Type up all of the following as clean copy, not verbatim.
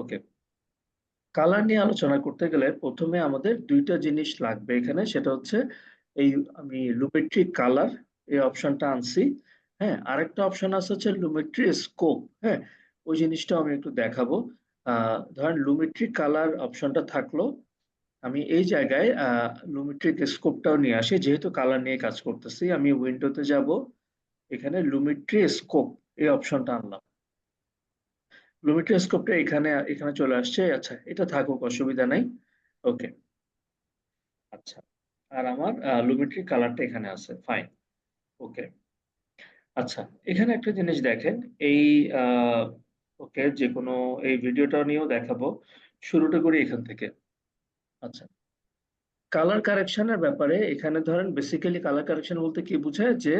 ওকে, colour নিয়ে আলোচনা করতে গেলে প্রথমে আমাদের দুইটা জিনিস লাগবে এখানে, সেটা হচ্ছে এই আমি লুমেট্রি কালার এই অপশনটা আনছি। হ্যাঁ, আরেকটা অপশন আছে হচ্ছে লুমেট্রি স্কোপ। হ্যাঁ, ওই জিনিসটাও আমি একটু দেখাবো। ধরেন লুমেট্রি কালার অপশনটা থাকলো, আমি এই জায়গায় লুমেট্রিক স্কোপটাও নিয়ে আসি, যেহেতু কালার নিয়ে কাজ করতেছি। আমি উইন্ডোতে যাব, এখানে লুমেট্রি স্কোপ এই অপশনটা আনলাম। লুমেট্রি স্কোপটা এখানে এখানে চলে আসছে। আচ্ছা, এটা থাকুক, অসুবিধা নাই। ওকে, আচ্ছা, আর আমার লুমেট্রি কালারটা এখানে আছে, ফাইন। ওকে, আচ্ছা, এখানে একটা জিনিস দেখেন। এই আহ, ওকে, যে কোনো এই ভিডিওটা নিয়েও দেখাবো। শুরুটা করি এখান থেকে। আচ্ছা, কালার কারেকশনের ব্যাপারে এখানে ধরেন বেসিক্যালি কালার কারেকশন বলতে কি বোঝায়, যে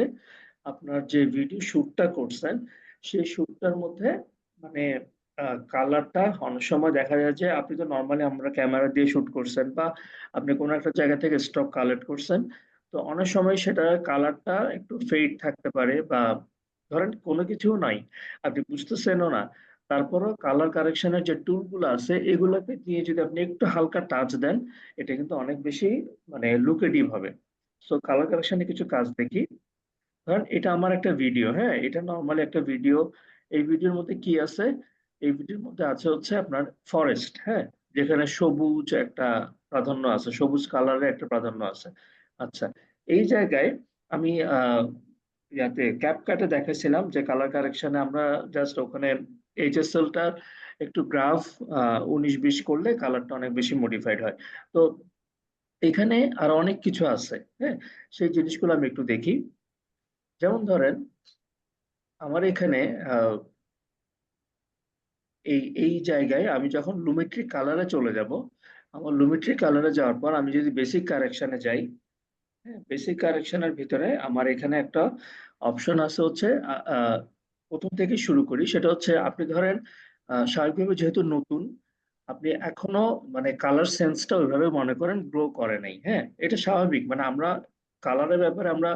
আপনার যে ভিডিও শুটটা করছেন সেই শুটটার মধ্যে মানে কালারটা অনেক সময় দেখা যায় যে আপনি তো নর্মালি আমরা ক্যামেরা দিয়ে শুট করছেন বা আপনি কোনো একটা জায়গা থেকে স্টক কালেক্ট করছেন। তো অনেক সময় সেটা কালারটা একটু ফেড থাকতে পারে, বা ধরেন কোনো কিছু নাই, আপনি বুঝতেছেনও না। তারপরও কালার কারেকশনের যে টুলগুলো আছে এগুলোকে দিয়ে যদি আপনি একটু হালকা টাচ দেন, এটা কিন্তু অনেক বেশি মানে লুকেটিভ হবে। সো কালার কারেকশনে কিছু কাজ দেখি। ধরেন এটা আমার একটা ভিডিও, হ্যাঁ, এটা নর্মালি একটা ভিডিও। এই ভিডিওর মধ্যে কি আছে? এই ভিডিওর মধ্যে আছে হচ্ছে আপনার ফরেস্ট, হ্যাঁ, যেখানে সবুজ একটা প্রাধান্য আছে, সবুজ কালারের একটা প্রাধান্য আছে। আচ্ছা, এই জায়গায় আমি ইয়াতে ক্যাপকাটে দেখাইছিলাম যে কালার কারেকশনে আমরা জাস্ট ওখানে এইচএসএলটা একটু গ্রাফ 19-20 করলে কালারটা অনেক বেশি মডিফাইড হয়। তো এখানে আর অনেক কিছু আছে, হ্যাঁ, সেই জিনিসগুলো আমি একটু দেখি। যেমন ধরেন আমার এখানে আহ, এই এই জায়গায় আমি যখন লুমেট্রি কালারে চলে যাব, আমার লুমেট্রি কালারে যাওয়ার পর আমি যদি বেসিক কারেকশনে যাই, হ্যাঁ, বেসিক কারেকশনের ভিতরে আমার এখানে একটা অপশন আছে হচ্ছে প্রথম থেকে শুরু করি। সেটা হচ্ছে আপনি ধরেন স্বাভাবিকভাবে যেহেতু নতুন, আপনি এখনো মানে কালার সেন্সটা ওইভাবে মনে করেন গ্রো করে নাই। হ্যাঁ, এটা স্বাভাবিক, মানে আমরা কালারের ব্যাপারে আমরা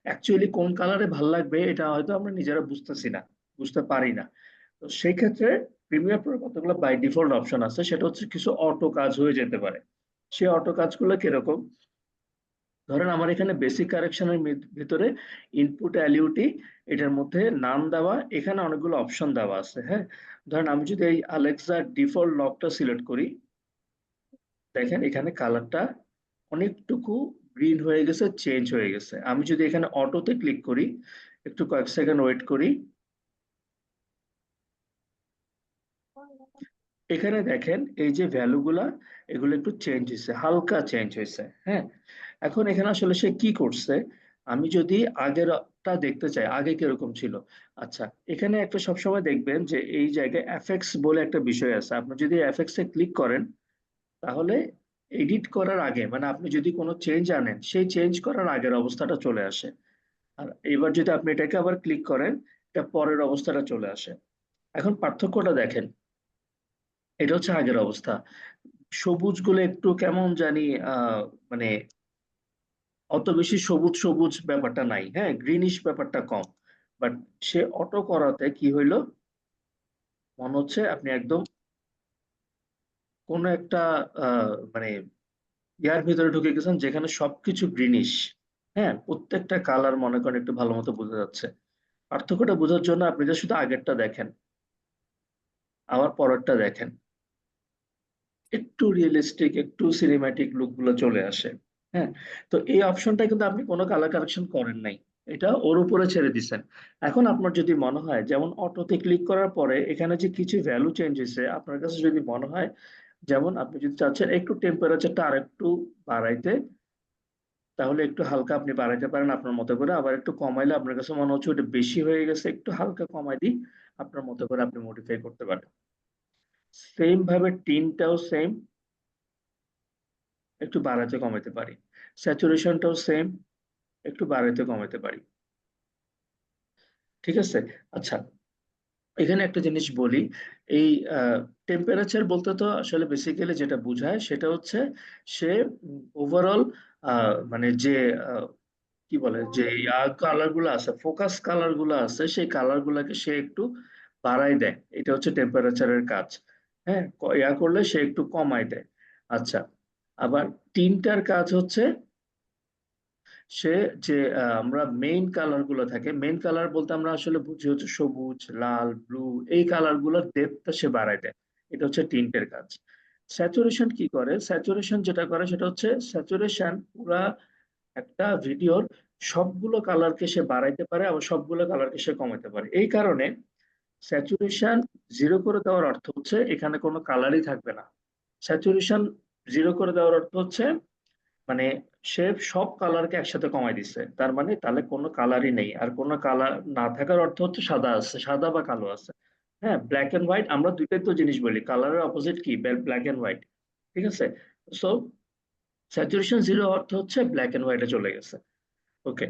অ্যাকচুয়ালি কোন কালারে ভাল লাগবে এটা হয়তো আমরা নিজেরা বুঝতেছি না, বুঝতে পারি না। তো সেই ক্ষেত্রে প্রিমিয়ার প্রো কতগুলো বাই ডিফল্ট অপশন আছে, সেটা হচ্ছে কিছু অটো কাজ হয়ে যেতে পারে। সেই অটো কাজগুলো কিরকম? ধরেন আমার এখানে বেসিক কারেকশনের ভিতরে ইনপুট এলইউটি, এটার মধ্যে নাম দেওয়া, এখানে অনেকগুলো অপশন দেওয়া আছে। হ্যাঁ, ধরেন আমি যদি এই আলেক্সা ডিফল্ট লকটা সিলেক্ট করি, দেখেন এখানে কালারটা অনেকটুকু গ্রিন হয়ে গেছে, চেঞ্জ হয়ে গেছে। আমি যদি এখানে অটোতে ক্লিক করি, একটু কয়েক সেকেন্ড ওয়েট করি, এখানে দেখেন এই যে ভ্যালুগুলা, এগুলো একটু চেঞ্জ হয়েছে, হালকা চেঞ্জ হয়েছে। হ্যাঁ, এখন এখানে আসলে সে কি করছে, আমি যদি আগেরটা দেখতে চাই আগে কিরকম ছিল। আচ্ছা, এখানে একটা সবসময় দেখবেন যে এই জায়গায় এফএক্স বলে একটা বিষয় আছে। আপনি যদি এফএক্স এ ক্লিক করেন, তাহলে এডিট করার আগে মানে আপনি যদি কোনো চেঞ্জ আনেন সেই চেঞ্জ করার আগের অবস্থাটা চলে আসে। আর এবার যদি আপনি এটাকে আবার ক্লিক করেন, এটা পরের অবস্থাটা চলে আসে। এখন পার্থক্যটা দেখেন, এটা হচ্ছে আগের অবস্থা। সবুজ গুলো একটু কেমন জানি মানে অত বেশি সবুজ সবুজ ব্যাপারটা নাই, হ্যাঁ, গ্রিনিশ ব্যাপারটা কম। বাট সে অটো করাতে কি হইলো, মনে হচ্ছে আপনি একদম কোন একটা মানে ইয়ার ভিতরে ঢুকে গেছেন যেখানে সবকিছু গ্রিনিশ। হ্যাঁ, প্রত্যেকটা কালার মনে করেন একটু ভালো মতো বোঝা যাচ্ছে। পার্থক্যটা বোঝার জন্য আপনি যে শুধু আগেরটা দেখেন, আবার পরেরটা দেখেন, একটু রিয়েলিস্টিক একটু সিনেম্যাটিক লুক গুলো চলে আসে। হ্যাঁ, তো এই অপশনটা কিন্তু আপনি কোনো কালার কারেকশন করেন নাই, এটা ওর উপরে ছেড়ে দিছেন। এখন আপনার যদি মনে হয়, যেমন অটোতে ক্লিক করার পরে এখানে যে কিছু ভ্যালু চেঞ্জ হয়েছে, আপনার কাছে যদি মনে হয়, যেমন আপনি যদি চাচ্ছেন একটু টেম্পারেচারটা আর একটু বাড়াইতে, তাহলে একটু হালকা আপনি বাড়াইতে পারেন আপনার মতো করে। আবার একটু কমাইলে আপনার কাছে মনে হচ্ছে ওটা বেশি হয়ে গেছে, একটু হালকা কমাই দিই, আপনার মতো করে আপনি মডিফাই করতে পারেন। সেম ভাবে টিনটাও সেম, একটু বাড়াতে কমাতে পারি। স্যাচুরেশনটাও সেম, একটু বাড়াতে কমাতে পারি। ঠিক আছে? আচ্ছা, এখানে একটা জিনিস বলি। এই টেম্পারেচার বলতে তো আসলে বেসিক্যালি যেটা বোঝায় সেটা হচ্ছে সে ওভারঅল মানে যে আহ, কি বলে যে কালার গুলো আছে, ফোকাস কালার গুলো আছে, সেই কালার গুলাকে সে একটু বাড়ায় দেয়। এটা হচ্ছে টেম্পারেচারের কাজ। হ্যাঁ, ইয়া করলে সে একটু কমায় দেয়। আচ্ছা, আবার টিনটার কাজ হচ্ছে সে যে আমরা মেইন কালার গুলো থাকে, মেইন কালার বলতে আমরা আসলে বুঝি হচ্ছে সবুজ, লাল, ব্লু, এই কালার গুলোর ডেপথটা সে বাড়ায় দেয়। এটা হচ্ছে টিন্টের কাজ। স্যাচুরেশন কি করে? স্যাচুরেশন যেটা করে সেটা হচ্ছে স্যাচুরেশন পুরা একটা ভিডিওর সবগুলো কালারকে সে বাড়াইতে পারে, আবার সবগুলো কালারকে সে কমাতে পারে। এই কারণে স্যাচুরেশন জিরো করে দেওয়ার অর্থ হচ্ছে এখানে কোনো কালারই থাকবে না। স্যাচুরেশন জিরো করে দেওয়ার অর্থ হচ্ছে মানে সে সব কালারকে একসাথে কমাই দিচ্ছে, তার মানে তাহলে কোনো কালারই নেই। আর কোনো কালার না থাকার অর্থ হচ্ছে সাদা আছে, সাদা বা কালো আছে। হ্যাঁ, ব্ল্যাক এন্ড হোয়াইট আমরা দুইটাই তো জিনিস বলি, কালারের অপোজিট কি? Black and white. ঠিক আছে? সো স্যাচুরেশন জিরো অর্থ হচ্ছে ব্ল্যাক এন্ড হোয়াইটে চলে গেছে। ওকে,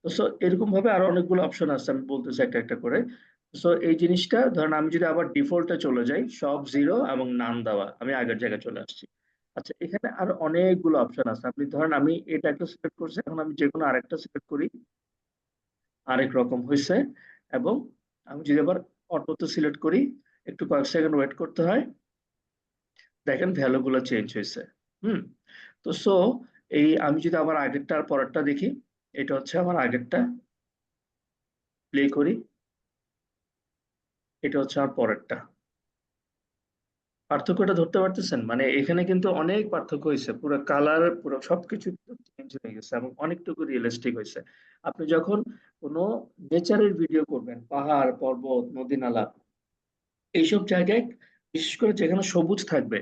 তো সো এরকম ভাবে আরো অনেকগুলো অপশন আছে, আমি বলতেছি একটা একটা করে। সো এই জিনিসটা ধরেন আমি যদি আবার ডিফল্টে চলে যাই, সব জিরো এবং নাম দেওয়া, আমি আগের জায়গায় চলে আসছি। আচ্ছা, এখানে আরো অনেকগুলো অপশন আছে। আপনি ধরেন আমি এটা একটা সিলেক্ট করছি, এখন আমি যে কোনো আরেকটা সিলেক্ট করি, আরেক রকম হয়েছে। এবং আমি যদি আবার অটোতে সিলেক্ট করি, একটু কয়েক সেকেন্ড ওয়েট করতে হয়, দেখেন ভ্যালু গুলো চেঞ্জ হয়েছে। হুম। তো সো এই আমি যদি আবার আগেরটা আর পরেরটা দেখি, এটা হচ্ছে আমার আগেরটা, প্লে করি, এটা হচ্ছে আমার পরেরটা। পার্থক্যটা ধরতে পারতেছেন? মানে এখানে কিন্তু অনেক পার্থক্য হয়েছে, পুরো কালার পুরো সবকিছু চেঞ্জ হয়ে গেছে এবং অনেকটুকু রিয়েলিস্টিক হয়েছে। আপনি যখন কোনো নেচারের ভিডিও করবেন, পাহাড় পর্বত নদী নালা, এইসব জায়গায়, বিশেষ করে যেখানে সবুজ থাকবে,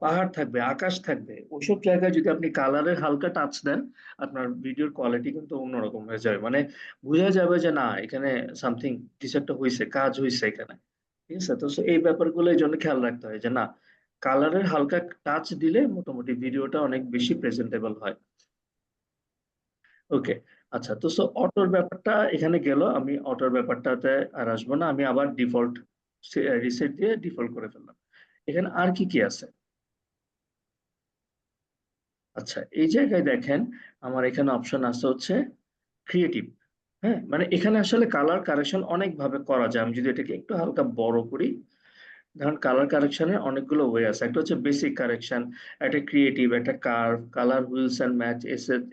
পাহাড় থাকবে, আকাশ থাকবে, ওইসব জায়গায় যদি আপনি কালারের হালকা টাচ দেন, আপনার ভিডিওর কোয়ালিটি কিন্তু অন্যরকম হয়ে যাবে। মানে বোঝা যাবে যে না, এখানে সামথিং, কিছু একটা হয়েছে, কাজ হয়েছে এখানে। ঠিক আছে? তো so এই ব্যাপারগুলো এই জন্য খেয়াল রাখতে হয় যে না, কালারের হালকা টাচ দিলে মোটামুটি ভিডিওটা অনেক বেশি প্রেজেন্টেবল হয়। ওকে। আচ্ছা, তো সো অটোর ব্যাপারটা এখানে গেল, আমি অটোর ব্যাপারটাতে আর আসবো না, আমি আবার ডিফল্ট রিসেট দিয়ে ডিফল্ট করে ফেললাম। এখানে আর কি কি আছে? আচ্ছা, এই জায়গায় দেখেন আমার এখানে অপশন আছে হচ্ছে ক্রিয়েটিভ। হ্যাঁ, মানে এখানে আসলে কালার কারেকশন অনেক ভাবে করা যায়। আমি যদি এটাকে একটু হালকা বড় করি, ধরুন কালার কারেকশনের অনেকগুলো ওয়ে আছে। একটা হচ্ছে বেসিক কারেকশন, একটা ক্রিয়েটিভ, একটা curve, colour wheels and match,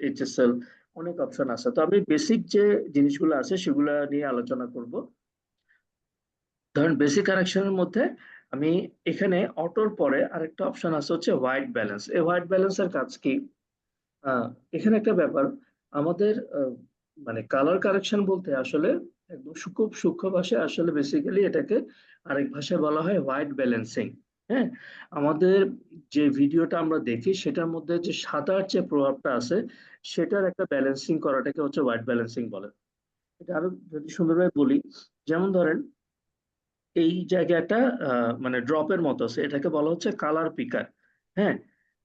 HSL, অনেক অপশন আছে। তো আমি বেসিক যে জিনিসগুলো আছে সেগুলো নিয়ে আলোচনা করব। ধরেন বেসিক কারেকশনের মধ্যে আমি এখানে অটোর পরে আরেকটা অপশন আছে হচ্ছে হোয়াইট ব্যালেন্স। এই হোয়াইট ব্যালেন্সের কাজ কি? আহ, এখানে একটা ব্যাপার, আমাদের মানে কালার কারেকশন বলতে আসলে একদম খুব সূক্ষ্ম ভাষায় আসলে বেসিক্যালি এটাকে আরেক ভাষায় বলা হয় হোয়াইট ব্যালেন্সিং। হ্যাঁ, আমাদের যে ভিডিওটা আমরা দেখি সেটার মধ্যে যে সাদার যে প্রভাবটা আছে, সেটার একটা ব্যালেন্সিং করাটাকে হচ্ছে হোয়াইট ব্যালেন্সিং বলে। এটা আরো যদি সুন্দরভাবে বলি, যেমন ধরেন এই জায়গাটা মানে ড্রপের মতো আছে, এটাকে বলা হচ্ছে কালার পিকার। হ্যাঁ,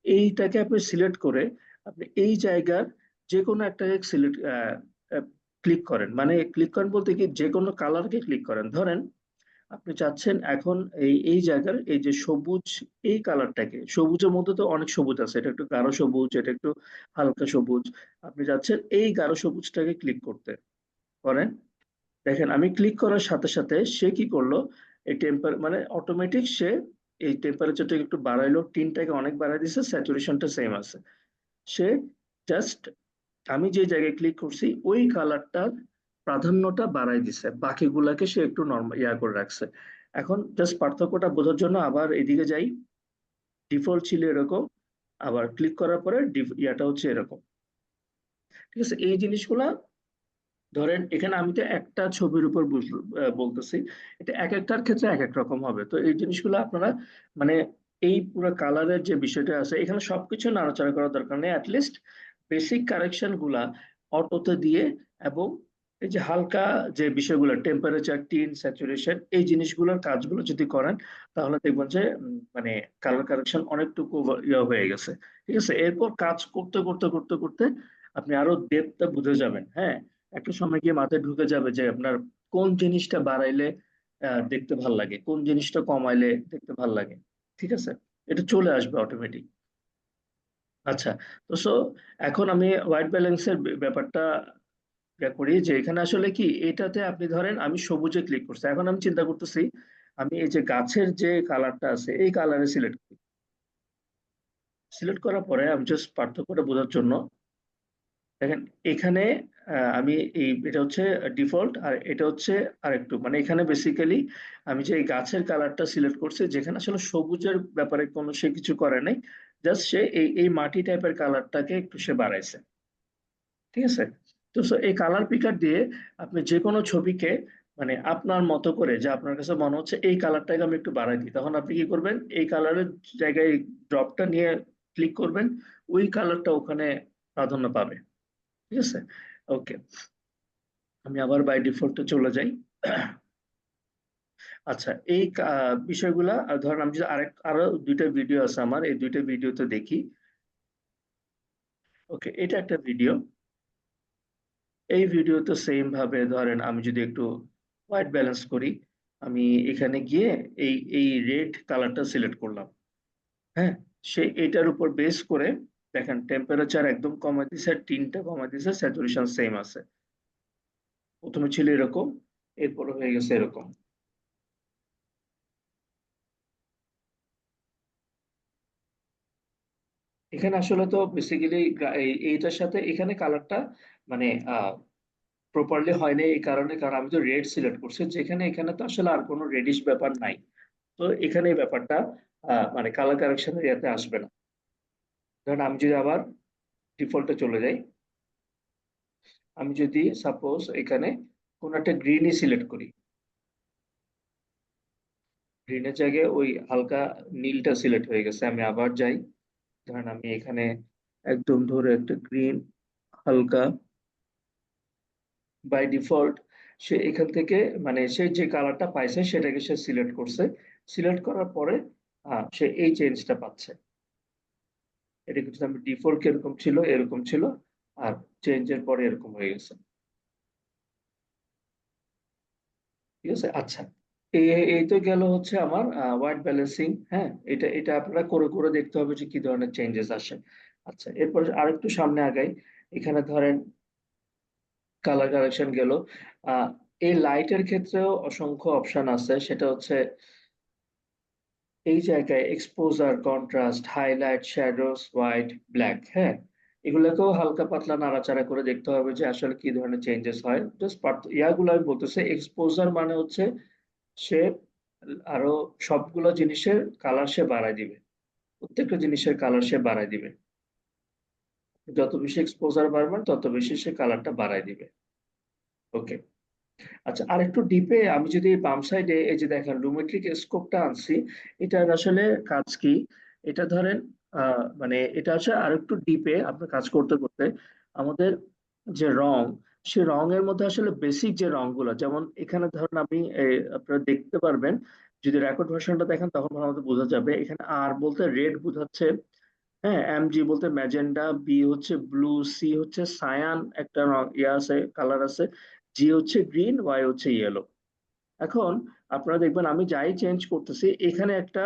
এইটাকে আপনি সিলেক্ট করে আপনি এই জায়গার যে কোনো একটা সিলেক্ট ক্লিক করেন, মানে ক্লিক করেন বলতে কি যে কোনো কালারকে ক্লিক করেন। ধরেন আপনি চাচ্ছেন এখন এই এই জায়গার এই যে সবুজ, এই কালারটাকে, সবুজের মধ্যে তো অনেক সবুজ আছে, এটা একটু গাঢ় সবুজ, এটা একটু হালকা সবুজ, আপনি চাচ্ছেন এই গাঢ় সবুজটাকে ক্লিক করতে, করেন। দেখেন আমি ক্লিক করার সাথে সাথে সে কি করলো, এই মানে অটোমেটিক সে এই টেম্পারেচারটাকে একটু বাড়াইলো, টিনটাকে অনেক বাড়াই দিছে, স্যাচুরেশনটা সেম আছে। সে জাস্ট আমি যে জায়গায় ক্লিক করছি ওই কালারটার প্রাধান্যটা বাড়াই দিছে, বাকিগুলাকে সে একটু নর্মাল করে রাখছে। এখন জাস্ট পার্থক্যটা বোঝার জন্য আবার এদিকে যাই, ডিফল্ট ছিল এরকম, আবার ক্লিক করার পরে ইয়াটা হচ্ছে এরকম। ঠিক আছে? এই জিনিসগুলা ধরেন এখানে আমি তো একটা ছবির উপর বলতেছি, এটা এক একটার ক্ষেত্রে এক এক রকম হবে। তো এই জিনিসগুলো আপনারা মানে এই পুরো কালারের যে বিষয়টা আছে এখানে সবকিছু নাড়াচাড়া করার দরকার নেই, অ্যাটলিস্ট বেসিক কারেকশন গুলা অটোতে দিয়ে, এবং এই যে হালকা যে বিষয়গুলো টেম্পারেচার, টিন, স্যাচুরেশন, এই জিনিসগুলোর কাজগুলো যদি করেন, তাহলে দেখবেন যে মানে কালার কারেকশন অনেকটুকু ইয়ে হয়ে গেছে। ঠিক আছে? এরপর কাজ করতে করতে করতে করতে আপনি আরো ডেপথটা বুঝে যাবেন। হ্যাঁ, একটা সময় গিয়ে মাথায় ঢুকে যাবে যে আপনার কোন জিনিসটা বাড়াইলে দেখতে ভাল লাগে, কোন জিনিসটা কমাইলে দেখতে ভাল লাগে। ঠিক আছে? এটা চলে আসবে অটোমেটিক। আচ্ছা, তো সো এখন আমি হোয়াইট ব্যালেন্সের ব্যাপারটা করি যে এখানে আসলে কি, এটাতে আপনি ধরেন আমি সবুজে ক্লিক করছি, এখন আমি চিন্তা করতেছি আমি এই যে গাছের যে কালারটা আছে এই কালারে সিলেক্ট করি। সিলেক্ট করার পরে আমি জাস্ট পার্থক্যটা বোঝার জন্য দেখেন এখানে আমি এটা হচ্ছে ডিফল্ট আর এটা হচ্ছে আরেকটু মানে এখানে বেসিক্যালি আমি যে এই গাছের কালারটা সিলেক্ট করছি যেখানে আসলে সবুজের ব্যাপারে কোনো সে কিছু করে নাই, জাস্ট সে এই মাটি টাইপের কালারটাকে একটু সে বাড়াইছে। ঠিক আছে? তো এই কালার পিকার দিয়ে আপনি যে কোনো ছবিকে মানে আপনার মতো করে যে আপনার কাছে মনে হচ্ছে এই কালারটাকে আমি একটু বাড়াই দিই, তখন আপনি কি করবেন এই কালারের জায়গায় ড্রপটা নিয়ে ক্লিক করবেন, ওই কালারটা ওখানে প্রাধান্য পাবে। ঠিক আছে? ওকে, আমি আবার বাই ডিফল্টে চলে যাই। আচ্ছা, এই বিষয়গুলা ধরেন আমি যদি আরো দুইটা ভিডিও আছে আমার, এই দুইটা ভিডিওতে দেখি। ওকে, এটা একটা ভিডিও। এই ভিডিওতে সেম ভাবে ধরেন আমি যদি একটু হোয়াইট ব্যালেন্স করি, আমি এখানে গিয়ে এই রেড কালারটা সিলেক্ট করলাম। হ্যাঁ, সে এটার উপর বেস করে দেখেন টেম্পারেচার একদম কমাই দিছে, টিনটা কমাই দিছে, স্যাচুরেশন সেম আছে। প্রথমে ছিল এরকম, এরপরে হয়ে গেছে এরকম। এখানে আসলে তো বেসিক্যালি এইটার সাথে এখানে কালারটা মানে প্রপারলি হয়নি এই কারণে, কারণ আমি তো রেড সিলেক্ট করছি, যেখানে এখানে তো আসলে আর কোনো রেডিশ ব্যাপার নাই। তো এখানে এই ব্যাপারটা মানে কালার কারেকশনের ইয়াতে আসবে না। ধরেন আমি যদি আবার ডিফল্টে চলে যাই, আমি যদি সাপোজ এখানে কোন একটা গ্রিনই সিলেক্ট করি, গ্রিনের জায়গায় ওই হালকা নীলটা সিলেক্ট হয়ে গেছে। আমি আবার যাই, ধরেন আমি এখানে একদম ধরে একটা গ্রিন হালকা, বাই ডিফল্ট সে এখান থেকে মানে সে যে কালারটা পাইছে সেটাকে সে সিলেক্ট করছে। সিলেক্ট করার পরে সে এই চেঞ্জটা পাচ্ছে। এটা কিন্তু আমি ডিফল্ট কিরকম ছিল এরকম ছিল, আর চেঞ্জের পরে এরকম হয়ে গেছে। ঠিক আছে? আচ্ছা, এই এই তো গেল হচ্ছে আমার হোয়াইট ব্যালেন্সিং। হ্যাঁ, এটা এটা আপনারা করে করে দেখতে হবে যে কি ধরনের চেঞ্জেস আসে। আচ্ছা, এরপর আরেকটু সামনে আগাই। এখানে ধরেন কালার কারেকশন গেল। আহ এই লাইটের ক্ষেত্রেও অসংখ্য অপশন আছে, সেটা হচ্ছে এই জায়গায় exposure, contrast, highlight, shadows, white, black. হ্যাঁ, এগুলোকেও হালকা পাতলা নাড়াচাড়া করে দেখতে হবে যে আসলে কি ধরনের চেঞ্জেস হয়। জাস্ট ইয়াগুলো আমি বলতেছে, এক্সপোজার মানে হচ্ছে সে আরো সবগুলো জিনিসের কালার সে বাড়ায় দিবে, প্রত্যেকটা জিনিসের কালার সে বাড়ায় দিবে। যত বেশি এক্সপোজার বাড়বে তত বেশি সে কালারটা বাড়ায় দিবে। ওকে, আচ্ছা, আর একটু ডিপে আমি যদি বাম সাইডে এই যে দেখেন লুমেট্রিক স্কোপটা আনছি, এটার আসলে কাজ কি? এটা ধরেন মানে এটা হচ্ছে আর একটু ডিপে আপনার কাজ করতে করতে আমাদের যে রং, সে রঙের মধ্যে আসলে বেসিক যে রংগুলো, যেমন এখানে ধরেন আপনি আপনারা দেখতে পারবেন, যদি রেকর্ড ভার্সনটা দেখেন তখন ভালো মতো বোঝা যাবে। এখানে আর বলতে রেড বোঝাচ্ছে, হ্যাঁ, এম জি বলতে ম্যাজেন্ডা, বি হচ্ছে ব্লু, সি হচ্ছে সায়ান, একটা রং ইয়ে আছে, কালার আছে, জি হচ্ছে গ্রিন, ওয়াই হচ্ছে ইয়েলো। এখন আপনারা দেখবেন আমি যাই চেঞ্জ করতেছি এখানে একটা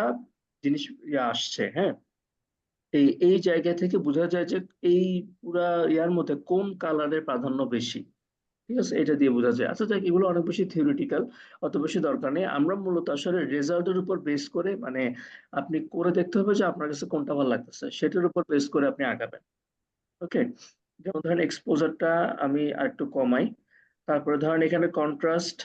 জিনিস ইয়ে আসছে। হ্যাঁ, এই জায়গা থেকে বোঝা যায় যে এই পুরা ইয়ার মধ্যে কোন কালারের প্রাধান্য বেশি। ঠিক আছে? এটা দিয়ে বোঝা যায়। আচ্ছা, যাক, এগুলো অনেক বেশি থিওরিটিক্যাল, অত বেশি দরকার নেই। আমরা মূলত আসলে রেজাল্টের উপর বেস করে মানে আপনি করে দেখতে হবে যে আপনার কাছে কোনটা ভালো লাগতেছে, সেটার উপর বেস করে আপনি আগাবেন। ওকে, যেমন ধরেন এক্সপোজারটা আমি আরেকটু কমাই। তারপরে ধরেন এখানে কন্ট্রাস্ট,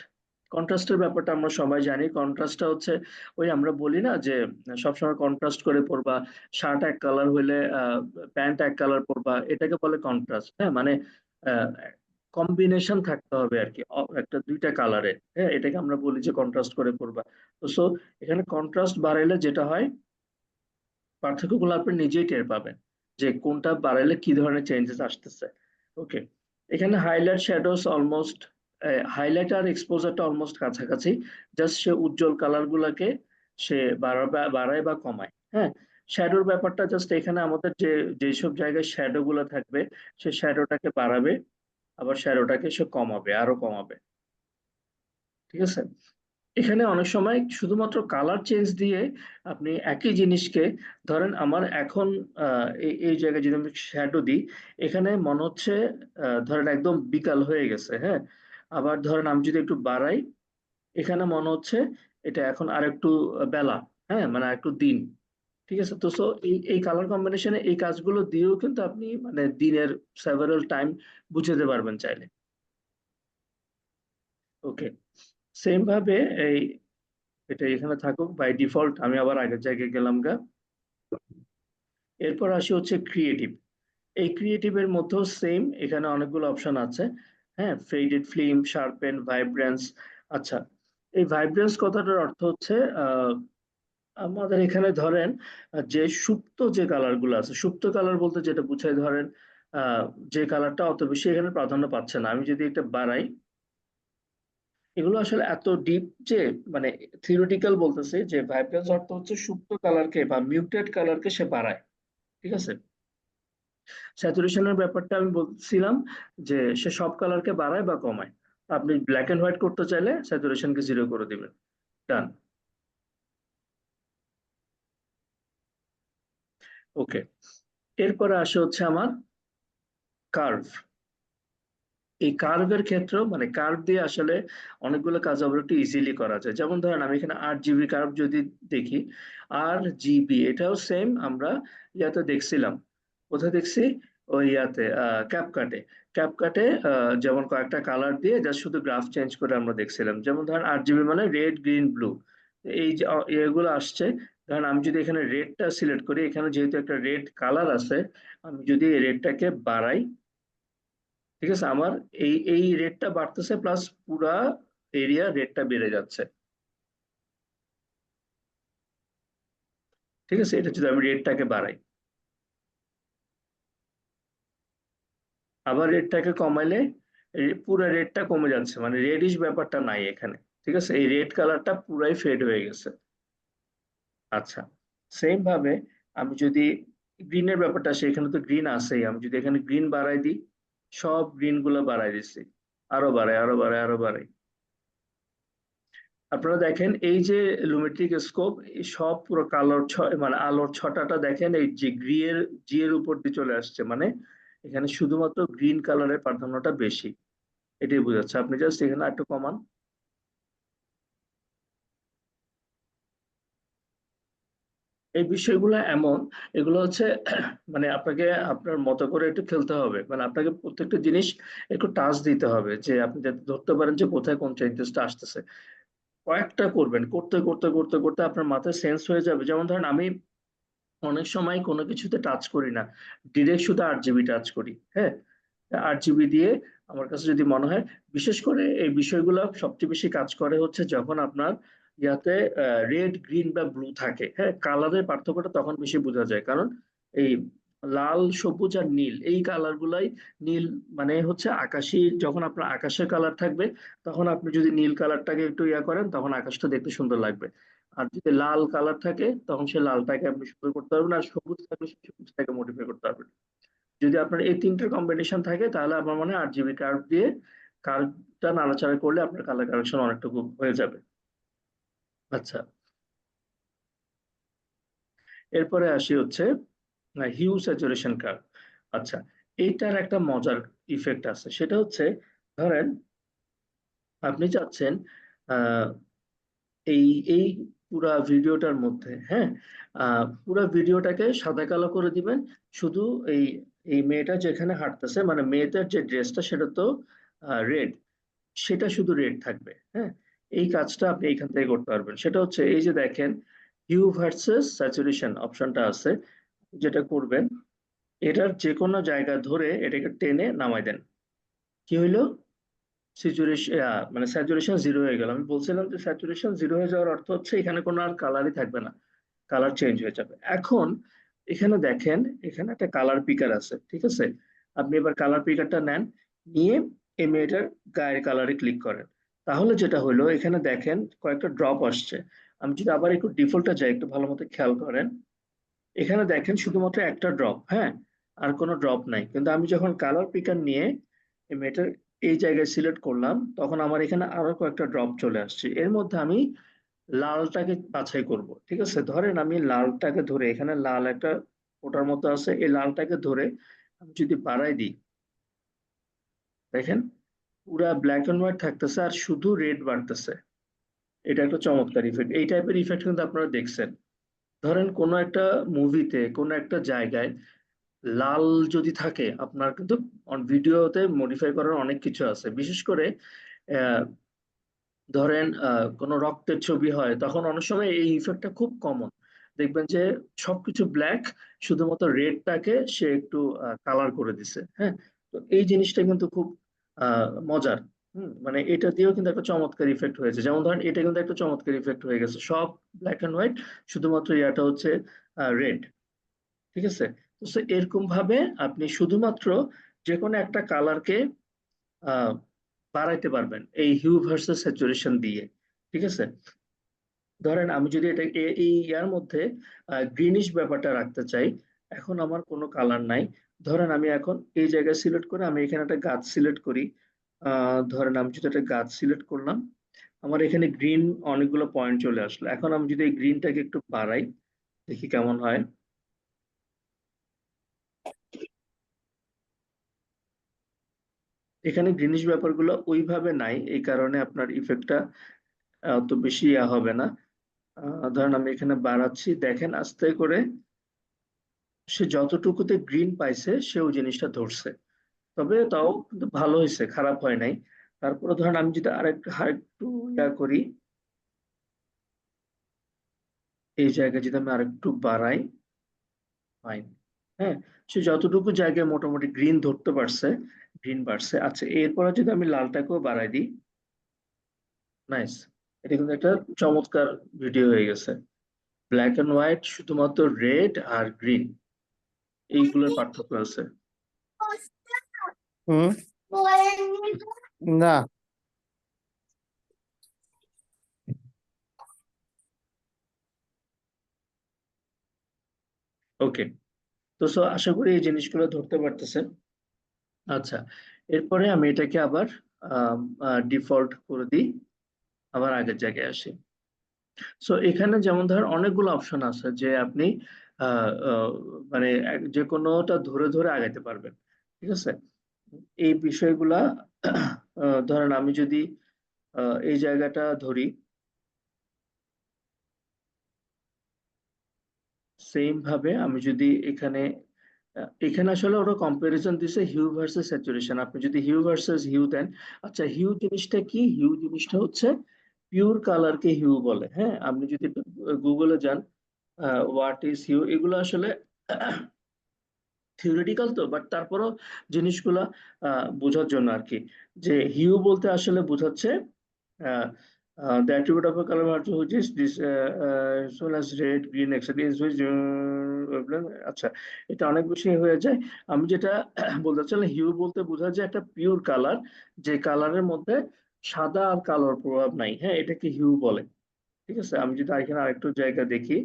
কন্ট্রাস্টের ব্যাপারটা আমরা সবাই জানি। কন্ট্রাস্টটা হচ্ছে ওই আমরা বলি না যে সবসময় কন্ট্রাস্ট করে পরবা, শার্ট এক কালার হইলে প্যান্ট এক কালার পরবা, এটাকে বলে কন্ট্রাস্ট। হ্যাঁ, মানে কম্বিনেশন থাকতে হবে আর কি, একটা দুইটা কালারে। হ্যাঁ, এটাকে আমরা বলি যে কন্ট্রাস্ট করে পরবা। তো এখানে কন্ট্রাস্ট বাড়াইলে যেটা হয়, পার্থক্যগুলো আপনি নিজেই টের পাবেন যে কোনটা বাড়াইলে কি ধরনের চেঞ্জেস আসতেছে। ওকে, এখানে হাইলাইট শ্যাডোস অলমোস্ট, হাইলাইট আর এক্সপোজারটা অলমোস্ট কাছাকাছি। জাস্ট সে উজ্জ্বল কালার গুলাকে সে বাড়ায় বা কমায়। হ্যাঁ, শ্যাডোর ব্যাপারটা জাস্ট এখানে আমাদের যে যেসব জায়গায় শ্যাডো গুলো থাকবে সে শ্যাডোটাকে বাড়াবে, আবার শ্যাডোটাকে সে কমাবে, আরো কমাবে। ঠিক আছে? এখানে অনেক সময় শুধুমাত্র কালার চেঞ্জ দিয়ে আপনি একই জিনিসকে, ধরেন আমার এখন এই জায়গায় যদি আমি শ্যাডো দিই, এখানে মনে হচ্ছে ধরেন একদম বিকাল হয়ে গেছে। হ্যাঁ, আবার ধরেন আমি যদি একটু বাড়াই, এখানে মনে হচ্ছে এটা এখন আর একটু বেলা, হ্যাঁ মানে আর একটু দিন। ঠিক আছে, তো সো এই এই কালার কম্বিনেশনে এই কাজগুলো দিয়েও কিন্তু আপনি মানে দিনের সেভারাল টাইম বুঝাতে পারবেন চাইলে। ওকে, সেম ভাবে এই এটা এখানে থাকুক বাই ডিফল্ট, আমি আবার আগের জায়গায় গেলাম গা। এরপর আসি হচ্ছে ক্রিয়েটিভ। এই ক্রিয়েটিভের মধ্যেও সেম, এখানে অনেকগুলো অপশন আছে। হ্যাঁ, ফেডেড ফিল্ম, শার্পেন, ভাইব্রেন্স। আচ্ছা, এই ভাইব্রেন্স কথাটার অর্থ হচ্ছে আমাদের এখানে ধরেন যে সুপ্ত যে কালার গুলো আছে, সুপ্ত কালার বলতে যেটা বুঝায় ধরেন আহ, যে কালারটা অত বেশি এখানে প্রাধান্য পাচ্ছে না, আমি যদি এটা বাড়াই, এগুলো আসলে এত ডিপ যে মানে থিওরিটিক্যাল বলতেছে যে ভাইব্রেন্স অর্থ হচ্ছে সুপ্ত কালারকে বা মিউটেড কালারকে সে বাড়ায়। ঠিক আছে, স্যাচুরেশনের ব্যাপারটা আমি বলছিলাম যে সে সব কালারকে বাড়ায় বা কমায়। আপনি ব্ল্যাক এন্ড হোয়াইট করতে চাইলে স্যাচুরেশনকে 0 করে দিবেন। ডান। ওকে, এরপরে আসে হচ্ছে আমার কার্ভ। এই কার্ভের ক্ষেত্রেও মানে কার্ভ দিয়ে আসলে অনেকগুলো কাজ আবার একটু ইজিলি করা যায়। যেমন ধরেন আমি এখানে 8 জিবি কার্ভ যদি দেখি, 8 জিবি, এটাও সেম আমরা ইয়াতে দেখছিলাম। কোথায় দেখছি? ওই ইয়াতে ক্যাপকাটে। ক্যাপকাটে যেমন কয়েকটা কালার দিয়ে জাস্ট শুধু গ্রাফ চেঞ্জ করে আমরা দেখছিলাম। যেমন ধরেন 8 জিবি মানে রেড, গ্রিন, ব্লু, এই যে এগুলো আসছে। ধরেন আমি যদি এখানে রেডটা সিলেক্ট করি, এখানে যেহেতু একটা রেড কালার আছে, আমি যদি রেডটাকে বাড়াই, ঠিক আছে, আমার এই এই রেটটা বাড়তেছে প্লাস পুরা এরিয়া রেটটা বেড়ে যাচ্ছে। ঠিক আছে, এটা যদি আমি রেটটাকে বাড়াই, আবার রেটটাকে কমাইলে পুরো রেটটা কমে যাচ্ছে, মানে রেডিশ ব্যাপারটা নাই এখানে। ঠিক আছে, এই রেড কালারটা পুরাই ফেড হয়ে গেছে। আচ্ছা, সেম ভাবে আমি যদি গ্রিনের ব্যাপারটা আসে, এখানে তো গ্রিন আছেই, আমি যদি এখানে গ্রিন বাড়াই দিই, সব গ্রিন গুলো বাড়াই দিচ্ছি, আরো বাড়াই, আরো বাড়াই, আরো বাড়াই। আপনারা দেখেন এই যে লুমেট্রিক স্কোপ, এই সব পুরো কালোর মানে আলোর ছটাটা দেখেন এই যে জি এর উপর দিয়ে চলে আসছে, মানে এখানে শুধুমাত্র গ্রিন কালারের প্রাধান্যটা বেশি। এটাই বোঝাচ্ছে। আপনি জাস্ট এখানে একটু কমান। এই বিষয়গুলো এমন, এগুলো হচ্ছে মানে আপনাকে আপনার মতো করে একটু খেলতে হবে, মানে আপনাকে প্রত্যেকটা জিনিস একটু টাচ দিতে হবে, যে আপনি যাতে ধরতে পারেন যে কোথায় কোন চেঞ্জেসটা আসতেছে। কয়েকটা করবেন, করতে করতে করতে করতে আপনার মাথায় সেন্স হয়ে যাবে। যেমন ধরেন আমি অনেক সময় কোনো কিছুতে টাচ করি না, ডিরেক্ট শুধু 8 জিবি টাচ করি। হ্যাঁ, 8 জিবি দিয়ে আমার কাছে যদি মনে হয়, বিশেষ করে এই বিষয়গুলো সবচেয়ে বেশি কাজ করে হচ্ছে যখন আপনার ইয়াতে রেড, গ্রিন বা ব্লু থাকে। হ্যাঁ, কালারের পার্থক্যটা তখন বেশি বোঝা যায়, কারণ এই লাল, সবুজ আর নীল, এই কালার গুলাই, নীল মানে হচ্ছে আকাশি, যখন আপনার আকাশের কালার থাকবে তখন আপনি যদি নীল কালারটাকে একটু ইয়া করেন তখন আকাশটা দেখতে সুন্দর লাগবে। আর যদি লাল কালার থাকে তখন সে লালটাকে আপনি সুন্দর করতে পারবেন, আর সবুজ থাকলে সে সবুজটাকে মডিফাই করতে পারবেন। যদি আপনার এই তিনটের কম্বিনেশন থাকে তাহলে আমার মনে হয় 8 জিবি কার্ভ দিয়ে কার্ভটা নাড়াচাড়া করলে আপনার কালার কারেকশন অনেকটুকু হয়ে যাবে। আচ্ছা, এরপরে আসি হচ্ছে হিউ স্যাচুরেশন কার্ভ। আচ্ছা, এইটার একটা মজার ইফেক্ট আছে, সেটা হচ্ছে ধরেন আপনি চাচ্ছেন আহ, এই এই পুরা ভিডিওটার মধ্যে, হ্যাঁ, পুরা ভিডিওটাকে সাদা কালো করে দিবেন। শুধু এই এই মেয়েটা যেখানে হাঁটতেছে, মানে মেয়েটার যে ড্রেসটা সেটা তো রেড, সেটা শুধু রেড থাকবে। হ্যাঁ, এই কাজটা আপনি এখান থেকে করতে পারবেন। সেটা হচ্ছে এই যে দেখেন হিউ ভার্সেস স্যাচুরেশন অপশনটা আছে, যেটা করবেন এটার যে কোনো জায়গা ধরে এটাকে টেনে নামাই দেন। কি হইলো? স্যাচুরেশন মানে স্যাচুরেশন 0 হয়ে গেল। আমি বলছিলাম যে স্যাচুরেশন 0 হয়ে যাওয়ার অর্থ হচ্ছে এখানে কোনো আর কালারই থাকবে না, কালার চেঞ্জ হয়ে যাবে। এখন এখানে দেখেন, এখানে একটা কালার পিকার আছে। ঠিক আছে, আপনি এবার কালার পিকারটা নেন, নিয়ে এই মেয়েটার গায়ের কালারে ক্লিক করেন। তাহলে যেটা হলো এখানে দেখেন কয়েকটা ড্রপ আসছে। আমি যদি আবার একটু ডিফল্টটা যাই, একটু ভালো মতো খেয়াল করেন, এখানে দেখেন শুধুমাত্র একটা ড্রপ, হ্যাঁ, আর কোনো ড্রপ নাই। কিন্তু আমি যখন কালার পিকার নিয়ে এই মেটার এই জায়গায় সিলেক্ট করলাম, তখন আমার এখানে আরো কয়েকটা ড্রপ চলে আসছে। এর মধ্যে আমি লালটাকে বাছাই করব। ঠিক আছে, ধরেন আমি লালটাকে ধরে, এখানে লাল একটা ওটার মতো আছে, এই লালটাকে ধরে আমি যদি বাড়াই দিই, দেখেন পুরা ব্ল্যাক এন্ড হোয়াইট থাকতেছে আর শুধু রেড বাড়তেছে। এটা একটা চমৎকার ইফেক্ট। এই টাইপের ইফেক্ট কিন্তু আপনারা দেখছেন। ধরেন কোনো একটা মুভিতে কোনো একটা জায়গায় লাল যদি থাকে, আপনার কিন্তু ভিডিওতে মডিফাই করার অনেক কিছু আছে। বিশেষ করে ধরেন কোনো রক্তের ছবি হয়, তখন অনেক সময় এই ইফেক্টটা খুব কমন। দেখবেন যে সবকিছু ব্ল্যাক, শুধুমাত্র রেডটাকে সে একটু কালার করে দিছে। হ্যাঁ, তো এই জিনিসটা কিন্তু খুব মজার। মানে এটা দিয়েও কিন্তু একটা চমৎকার ইফেক্ট হয়েছে। যেমন ধরেন এটা কিন্তু একটা চমৎকার ইফেক্ট হয়ে গেছে, সব ব্ল্যাক এন্ড হোয়াইট, শুধুমাত্র ইয়াটা হচ্ছে রেড। ঠিক আছে? তো এরকম ভাবে আপনি শুধুমাত্র যে কোনো একটা কালারকে আহ বাড়াইতে পারবেন এই হিউ ভার্সেস স্যাচুরেশন দিয়ে। ঠিক আছে? ধরেন আমি যদি এটা এই ইয়ার মধ্যে গ্রিনিশ ব্যাপারটা রাখতে চাই, এখন আমার কোনো কালার নাই। ধরেন আমি এখন এই জায়গায় সিলেক্ট করে আমি এখানে একটা গাছ সিলেক্ট করি। ধরেন আমি যদি একটা গাছ সিলেক্ট করলাম, আমার এখানে গ্রিন অনেকগুলো পয়েন্ট চলে আসলো। এখন আমি যদি এই গ্রিনটাকে একটু বাড়াই, দেখি কেমন হয়। এখানে গ্রিনিশ ব্যাপারগুলো ওইভাবে নাই, এই কারণে আপনার ইফেক্টটা অত বেশি ইয়া হবে না। ধরেন আমি এখানে বাড়াচ্ছি, দেখেন আস্তে করে সে যতটুকুতে গ্রিন পাইছে সে ওই জিনিসটা ধরছে। তবে তাও কিন্তু ভালো হয়েছে, খারাপ হয় নাই। তারপরে ধরেন আমি যদি আরেকটু ইয়া করি, এই জায়গায় যদি আমি আরেকটু বাড়াই, ফাইন। হ্যাঁ, সে যতটুকু জায়গায় মোটামুটি গ্রিন ধরতে পারছে, গ্রিন বাড়ছে। আচ্ছা, এরপরে যদি আমি লালটাকেও বাড়াই দিই, নাইস। এটা কিন্তু একটা চমৎকার ভিডিও হয়ে গেছে। ব্ল্যাক এন্ড হোয়াইট, শুধুমাত্র রেড আর গ্রিন, এইগুলোর পার্থক্য আছে। হুম। না। ওকে, তো আশা করি এই জিনিসগুলো ধরতে পারতেছেন। আচ্ছা, এরপরে আমি এটাকে আবার ডিফল্ট করে দিই, আবার আগের জায়গায় আসি। এখানে যেমন ধর অনেকগুলো অপশন আছে যে আপনি আহ, আহ, মানে যে কোনোটা ধরে ধরে আগাইতে পারবেন। ঠিক আছে? এই বিষয়গুলা ধরেন আমি যদি এই জায়গাটা ধরি, সেম ভাবে আমি যদি এখানে এখানে আসলে ওরা কম্পারিজন দিছে হিউ ভার্সেস স্যাচুরেশন। আপনি যদি হিউ ভার্সেস হিউ দেন, আচ্ছা হিউ জিনিসটা কি? হিউ জিনিসটা হচ্ছে পিওর কালারকে হিউ বলে। হ্যাঁ, আপনি যদি গুগলে যান, হোয়াট ইজ হিউ, এগুলো আসলে থিওরিটিক্যাল তো, বাট তারপরও জিনিসগুলা বোঝার জন্য আর কি। যে হিউ বলতে আসলে বোঝাচ্ছে the attribute of a color matter which is this as well as red, green, etc. is which আচ্ছা, এটা অনেক বেশি হয়ে যায়। আমি যেটা বলতে চাইলাম, হিউ বলতে বোঝা যায় একটা পিওর কালার, যে কালারের মধ্যে সাদা আর কালোর প্রভাব নাই। হ্যাঁ, এটাকে হিউ বলে। ঠিক আছে? আমি যদি এখানে আরেকটু জায়গা দেখি,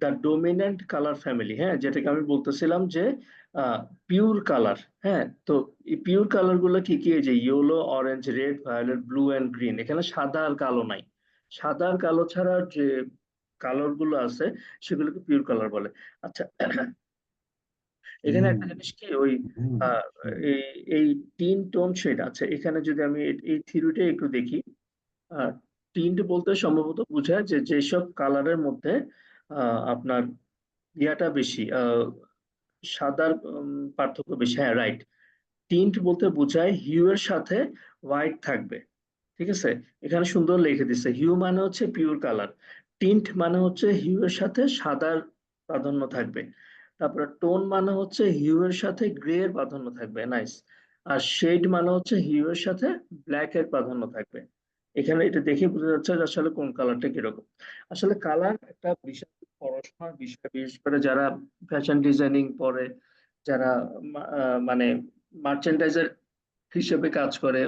দ্য ডোমিনেন্ট কালার ফ্যামিলি, হ্যাঁ, যেটাকে আমি বলতেছিলাম যে পিওর কালার। হ্যাঁ, তো এই পিওর কালার গুলো কি কি? এই যে yellow, orange, red, violet, blue and green. এখানে সাদা আর কালো নাই। সাদা আর কালো ছাড়া যে কালার গুলো আছে সেগুলোকে পিওর কালার বলে। আচ্ছা, এখানে একটা জিনিস কি, ওই আহ, এই এই তিন টোন শেড আছে এখানে। যদি আমি এই থিওরিটা একটু দেখি, টিন্ট বলতে সম্ভবত বোঝায় যে যেসব কালারের মধ্যে আপনার ইয়াটা বেশি, সাদার পার্থক্য বেশি। হ্যাঁ, রাইট। টিন্ট বলতে বোঝায় হিউ এর সাথে হোয়াইট থাকবে। ঠিক আছে? এখানে সুন্দর লিখে দিচ্ছে, হিউ মানে হচ্ছে পিওর কালার, টিন্ট মানে হচ্ছে হিউ এর সাথে সাদার প্রাধান্য থাকবে। তারপরে টোন মানে হচ্ছে হিউ এর সাথে গ্রে এর প্রাধান্য থাকবে। নাইস। আর শেড মানে হচ্ছে হিউ এর সাথে ব্ল্যাক এর প্রাধান্য থাকবে। এখানে এটা দেখে বোঝা যাচ্ছে যে আসলে কোন কালারটা কিরকম। আসলে কালার একটা বিশাল পড়াশোনার বিষয়, বিশেষ করে যারা ফ্যাশন ডিজাইনিং পড়ে, যারা মানে মার্চেন্ডাইজার হিসেবে কাজ করে,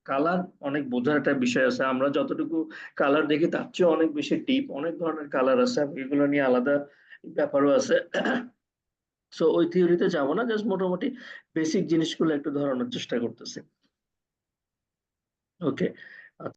কালার অনেক বোঝার একটা বিষয় আছে। আমরা যতটুকু কালার দেখি তার চেয়ে অনেক বেশি ডিপ, অনেক ধরনের কালার আছে, এগুলো নিয়ে আলাদা ব্যাপারও আছে। ওই থিওরিতে যাবো না, জাস্ট মোটামুটি বেসিক জিনিসগুলো একটু ধরানোর চেষ্টা করতেছি। ওকে,